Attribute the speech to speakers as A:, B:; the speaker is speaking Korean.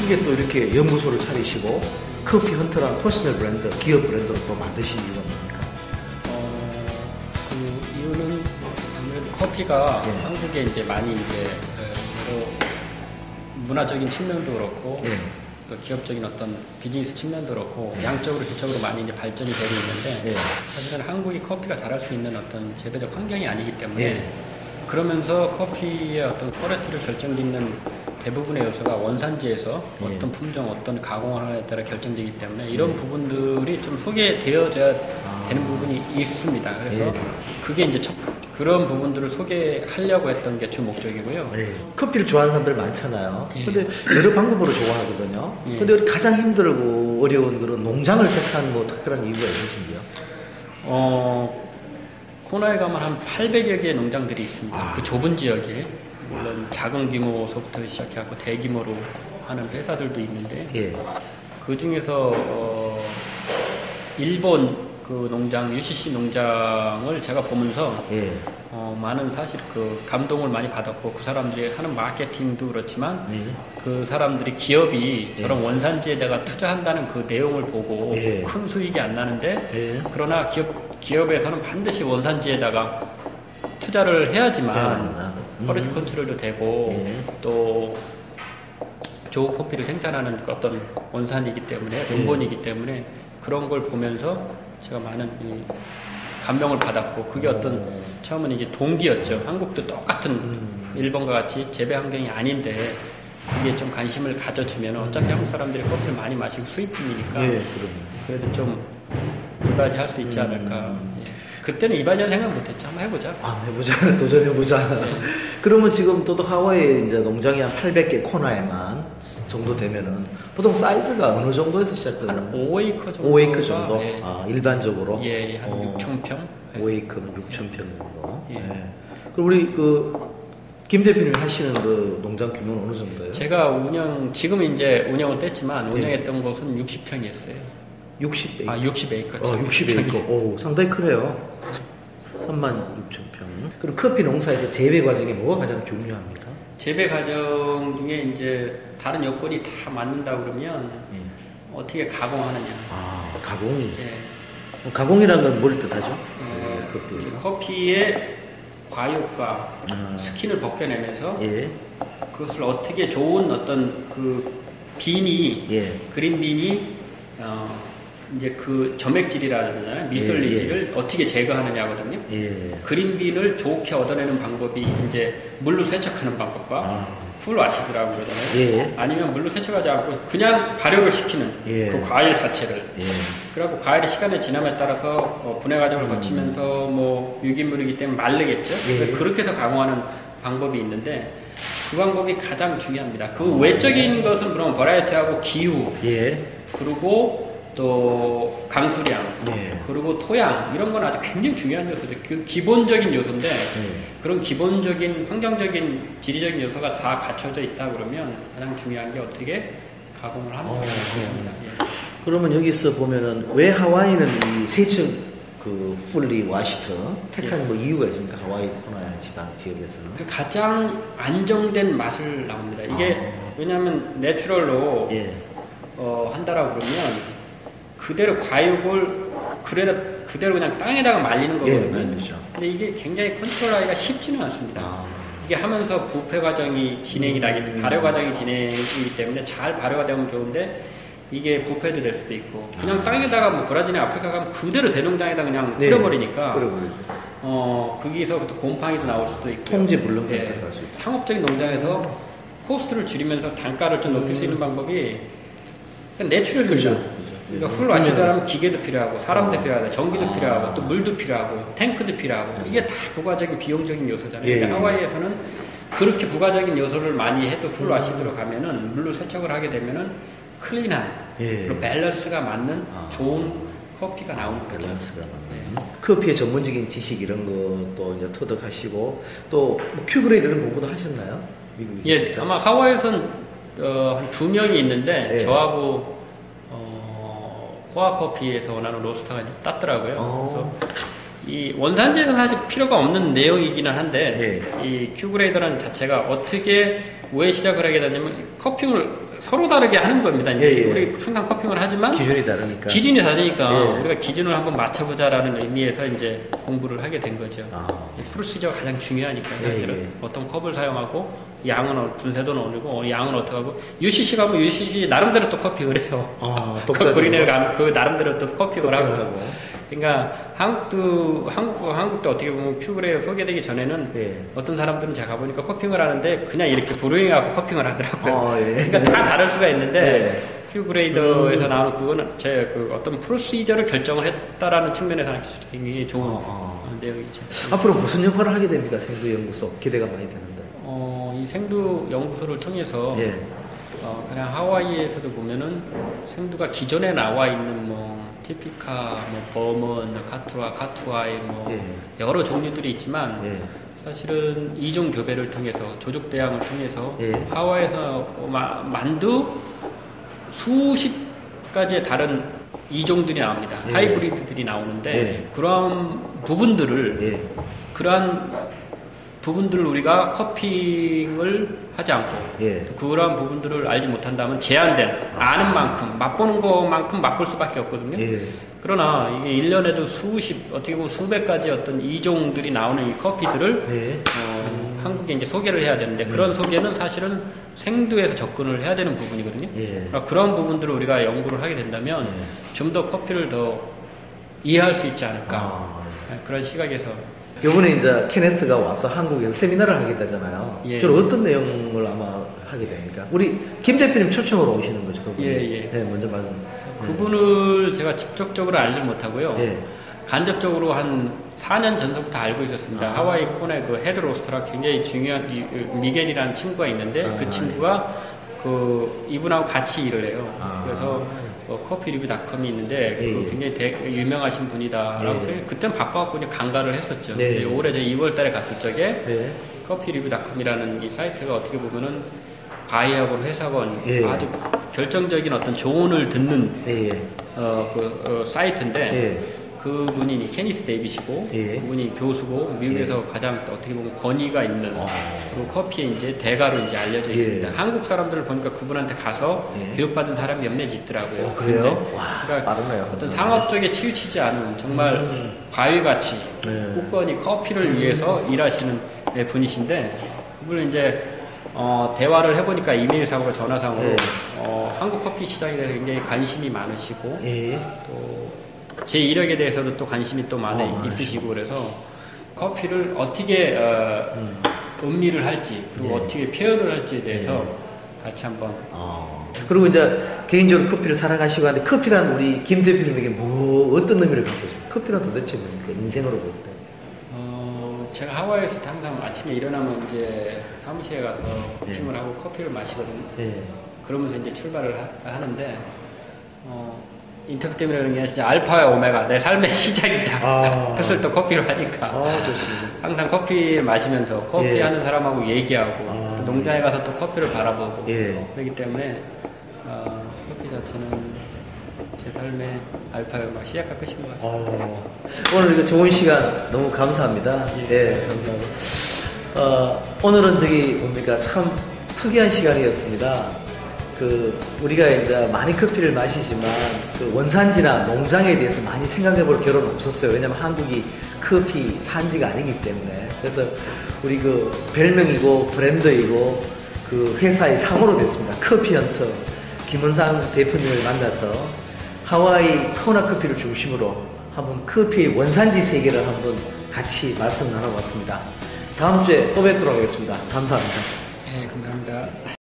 A: 크게 또 이렇게 연구소를 차리시고 커피 헌터라는 퍼스널 브랜드, 기업 브랜드를 또 만드신 이유가 뭡니까?
B: 그 이유는 아무래도 커피가
A: 예.
B: 한국에 이제 많이 이제 여러 문화적인 측면도 그렇고
A: 예.
B: 또 기업적인 어떤 비즈니스 측면도 그렇고 양적으로 질적으로 많이 이제 발전이 되고 있는데
A: 예.
B: 사실은 한국이 커피가 자랄 수 있는 어떤 재배적 환경이 아니기 때문에
A: 예.
B: 그러면서 커피의 어떤 퀄리티를 결정짓는 대부분의 요소가 원산지에서
A: 예.
B: 어떤 품종, 어떤 가공하느냐에 따라 결정되기 때문에 이런 부분들이 좀 소개되어져야 되는 부분이 있습니다. 그래서
A: 예.
B: 그게 이제 그런 부분들을 소개하려고 했던 게 주 목적이고요.
A: 예. 커피를 좋아하는 사람들 많잖아요.
B: 예.
A: 근데 여러 방법으로 좋아하거든요.
B: 예.
A: 근데 가장 힘들고 어려운 그런 농장을 택한 뭐 특별한 이유가 있으신지요?
B: 코너에 가면 한 800여 개의 농장들이 있습니다.
A: 아.
B: 그 좁은 지역에. 물론 작은 규모서부터 시작해갖고 대규모로 하는 회사들도 있는데,
A: 예.
B: 그 중에서, 일본 그 농장, UCC 농장을 제가 보면서,
A: 예.
B: 많은 사실 그 감동을 많이 받았고, 그 사람들이 하는 마케팅도 그렇지만,
A: 예.
B: 그 사람들이 기업이
A: 예.
B: 저런 원산지에다가 투자한다는 그 내용을 보고
A: 예.
B: 큰 수익이 안 나는데,
A: 예.
B: 그러나 기업에서는 반드시 원산지에다가 투자를 해야지만 퀄리티 컨트롤도 되고
A: 예.
B: 또 좋은 커피를 생산하는 어떤 원산이기 때문에 근본이기 때문에 그런 걸 보면서 제가 많은 이 감명을 받았고 그게 어떤 처음은 이제 동기였죠. 한국도 똑같은 일본과 같이 재배 환경이 아닌데 그게 좀 관심을 가져주면 어차피 한국 사람들이 커피를 많이 마시고 수입품이니까
A: 예.
B: 그래도 좀 이바지할 수 있지 않을까. 예. 그때는 이바지할 생각 못했죠. 한번 해보자.
A: 해보자. 도전해보자.
B: 네.
A: 그러면 지금 또 하와이에 이제 농장이 한 800개 코너에만 정도 되면은 보통 사이즈가 어느 정도에서 시작되는?
B: 한 5에이커 정도.
A: 5에이크 정도?
B: 예.
A: 일반적으로?
B: 예, 한 6,000평.
A: 5에이크는 6,000평 정도.
B: 예.
A: 예. 그럼 우리 김 대표님이 하시는 그 농장 규모는 어느 정도예요?
B: 제가 지금 이제 운영을 뗐지만 운영했던 곳은 60평이었어요.
A: 60에이크.
B: 60에이커.
A: 60에이커. 오, 상당히 크네요. 36,000평. 그럼 커피 농사에서 재배 과정이 뭐가 가장 중요합니까?
B: 재배 과정 중에 이제 다른 여건이 다 맞는다 그러면
A: 예.
B: 어떻게 가공하느냐.
A: 가공이.
B: 예.
A: 가공이라는 건 뭘 뜻하죠? 커피에서.
B: 커피의 과육과 스킨을 벗겨내면서
A: 예.
B: 그것을 어떻게 좋은 어떤 그 빈이
A: 예.
B: 그린 빈이 이제 그 점액질이라 하잖아요. 미술리질을 어떻게 제거하느냐거든요.
A: 예.
B: 그린빈을 좋게 얻어내는 방법이 이제 물로 세척하는 방법과 풀와시드라고 그러잖아요.
A: 예.
B: 아니면 물로 세척하지 않고 그냥 발효를 시키는
A: 예.
B: 그 과일 자체를.
A: 예.
B: 그래갖고 과일이 시간의 지남에 따라서 분해 과정을 거치면서 뭐 유기물이기 때문에 마르겠죠.
A: 예.
B: 그렇게 해서 가공하는 방법이 있는데 그 방법이 가장 중요합니다. 그 외적인 것은 그럼 버라이어티하고 기후,
A: 예.
B: 그리고 또 강수량,
A: 예.
B: 그리고 토양 이런 건 아주 굉장히 중요한 요소죠. 그 기본적인 요소인데 그런 기본적인 환경적인 지리적인 요소가 다 갖춰져 있다 그러면 가장 중요한 게 어떻게 가공을 하는 게 중요합니다. 예.
A: 그러면 여기서 보면은 왜 하와이는 이 세층 그 풀리 와시트 택한 뭐 이유가 있습니까? 하와이 코나야 지방 지역에서는
B: 그 가장 안정된 맛을 나옵니다. 이게 왜냐하면 내추럴로
A: 예.
B: 한다라고 그러면 그대로 과육을 그대로 그냥 땅에다가 말리는 거거든요.
A: 말리죠.
B: 근데 이게 굉장히 컨트롤하기가 쉽지는 않습니다. 이게 하면서 부패 과정이 진행이 나기, 발효 과정이 진행이기 때문에 잘 발효가 되면 좋은데 이게 부패도 될 수도 있고 그냥 땅에다가 뭐 브라질이나 아프리카 가면 그대로 대농장에다 그냥 뿌려버리니까 거기서 또 곰팡이도 나올 수도 있고
A: 통지 불능 상태가 갈 수 있고
B: 상업적인 농장에서 코스트를 줄이면서 단가를 좀 높일 수 있는 방법이 내추럴이죠. 그러니까 풀와시드라면 기계도 필요하고 사람도 필요하고 전기도 필요하고 또 물도 필요하고 탱크도 필요하고 이게 다 부가적인 비용적인 요소잖아요. 근데 하와이에서는 그렇게 부가적인 요소를 많이 해도 풀와시드로 가면은 물로 세척을 하게 되면은 클린한 그리고 밸런스가 맞는 좋은 커피가 나오는 거죠.
A: 밸런스가 맞는 커피의 전문적인 지식 이런 것도 이제 터득하시고 또 큐브레이드 이런 공부도 하셨나요? 미국에
B: 예, 아마 하와이에서는 한 2명이 있는데 저하고 코아커피에서 원하는 로스터가 이제 땄더라고요. 그래서 이 원산지에서는 사실 필요가 없는 내용이기는 한데 이 큐브레이더라는 자체가 어떻게 왜 시작을 하게 되냐면 커피를 서로 다르게 하는 겁니다. 이제
A: 예, 예.
B: 우리 항상 커핑을 하지만
A: 기준이 다르니까.
B: 기준이 다르니까
A: 예.
B: 우리가 기준을 한번 맞춰보자라는 의미에서 이제 공부를 하게 된 거죠.
A: 아.
B: 이 프로시저가 가장 중요하니까
A: 예,
B: 사실은
A: 예.
B: 어떤 컵을 사용하고 양은 분쇄도는 어느고 양은 어떻게 하고 UCC 가면 UCC 나름대로 또 커핑을 해요. 그 그린을 가면 그 나름대로 또 커핑을 하고. 그러니까 한국도 어떻게 보면 큐그레이 소개되기 전에는
A: 예.
B: 어떤 사람들은 제가 가보니까 커핑을 하는데 그냥 이렇게 브루잉하고 커핑을 하더라고요.
A: 예.
B: 그러니까 다 다를 수가 있는데
A: 예.
B: 큐그레이더에서 나오는 그거는 제 그 어떤 프로시저를 결정을 했다라는 측면에서 굉장히 좋은 내용이죠.
A: 앞으로 무슨 역할을 하게 됩니까? 생두연구소 기대가 많이 되는데.
B: 이 생두 연구소를 통해서
A: 예.
B: 그냥 하와이에서도 보면은 생두가 기존에 나와 있는 뭐 티피카, 뭐 버먼, 카투아이 뭐
A: 예.
B: 여러 종류들이 있지만
A: 예.
B: 사실은 이종 교배를 통해서 조족 대양을 통해서
A: 예.
B: 하와이에서 만두 수십 가지의 다른 이종들이 나옵니다.
A: 예.
B: 하이브리드들이 나오는데
A: 예.
B: 그러한 부분들을 우리가 커핑을 하지 않고
A: 예.
B: 그러한 부분들을 알지 못한다면 제한된 아는 만큼 맛보는 것만큼 맛볼 수밖에 없거든요.
A: 예.
B: 그러나 이게 1년에도 어떻게 보면 수백 가지 어떤 이종들이 나오는 이 커피들을
A: 예.
B: 한국에 이제 소개를 해야 되는데 그런 소개는 사실은 생두에서 접근을 해야 되는 부분이거든요.
A: 예.
B: 그러니까 그런 부분들을 우리가 연구를 하게 된다면 좀 더 커피를 더 이해할 수 있지 않을까. 그런 시각에서.
A: 이번에 이제 케네스가 와서 한국에서 세미나를 하겠다잖아요.
B: 예.
A: 주로 어떤 내용을 아마 하게 됩니까? 우리 김 대표님 초청으로 오시는 거죠, 그분이?
B: 예.
A: 네, 먼저 말씀.
B: 그분을 제가 직접적으로 알지 못하고요.
A: 예.
B: 간접적으로 한 4년 전부터 알고 있었습니다. 하와이 콘의 그 헤드 로스터라 굉장히 중요한 미겔이라는 친구가 있는데 그 친구가 이분하고 같이 일을 해요. 그래서 커피리뷰닷컴이 있는데 굉장히 유명하신 분이다라고 그때는 바빠갖고 그냥 간가를 했었죠.
A: 네.
B: 근데 올해 2월달에 갔을 적에 커피리뷰닷컴이라는 이 사이트가 어떻게 보면은 바이하고 회사건 아주 결정적인 어떤 조언을 듣는 사이트인데 그분이 케니스 데이빗이고 그분이 교수고 미국에서 가장 어떻게 보면 권위가 있는 그리고 커피의 이제 대가로 이제 알려져 있습니다. 한국 사람들을 보니까 그분한테 가서 교육받은 사람이 몇몇 있더라고요.
A: 그래요? 와,
B: 그러니까
A: 빠르네요.
B: 어떤 상업 쪽에 치우치지 않은 정말 바위같이 굳건히 커피를 위해서 일하시는 분이신데 그분을 이제 대화를 해보니까 이메일상으로 전화상으로 한국 커피 시장에 대해서 굉장히 관심이 많으시고 또 제 이력에 대해서도 또 관심이 또 많이 있으시고 그래서 커피를 어떻게 음미를 할지 그리고 어떻게 표현을 할지에 대해서 같이 한번
A: 그리고 이제 개인적으로 커피를 사랑하시고 하는데 커피란 우리 김 대표님에게 어떤 의미를 갖고 있습니까? 커피란 도대체 뭡니까? 인생으로 볼 때.
B: 제가 하와이에서 항상 아침에 일어나면 이제 사무실에 가서 커피를 하고 커피를 마시거든요. 그러면서 이제 출발을 하는데 인터뷰 때문에 그런 게 아니라 진짜 알파와 오메가 내 삶의 시작이자 그것을 또 커피로 하니까
A: 좋습니다.
B: 항상 커피를 마시면서 커피 하는 사람하고 얘기하고 또 농장에 가서 또 커피를 바라보고 그렇기 때문에 커피 자체는 제 삶의 알파 오메가 시작과 끝인 것 같습니다.
A: 오늘 이거 좋은 시간 너무 감사합니다. 감사합니다. 오늘은 뭡니까 참 특이한 시간이었습니다. 우리가 이제 많이 커피를 마시지만 원산지나 농장에 대해서 많이 생각해 볼 겨를은 없었어요. 왜냐면 한국이 커피 산지가 아니기 때문에. 그래서 우리 별명이고 브랜드이고 회사의 상호로 됐습니다. 커피헌터 김은상 대표님을 만나서 하와이 카우나 커피를 중심으로 한번 커피의 원산지 세계를 한번 같이 말씀 나눠봤습니다. 다음 주에 또 뵙도록 하겠습니다. 감사합니다.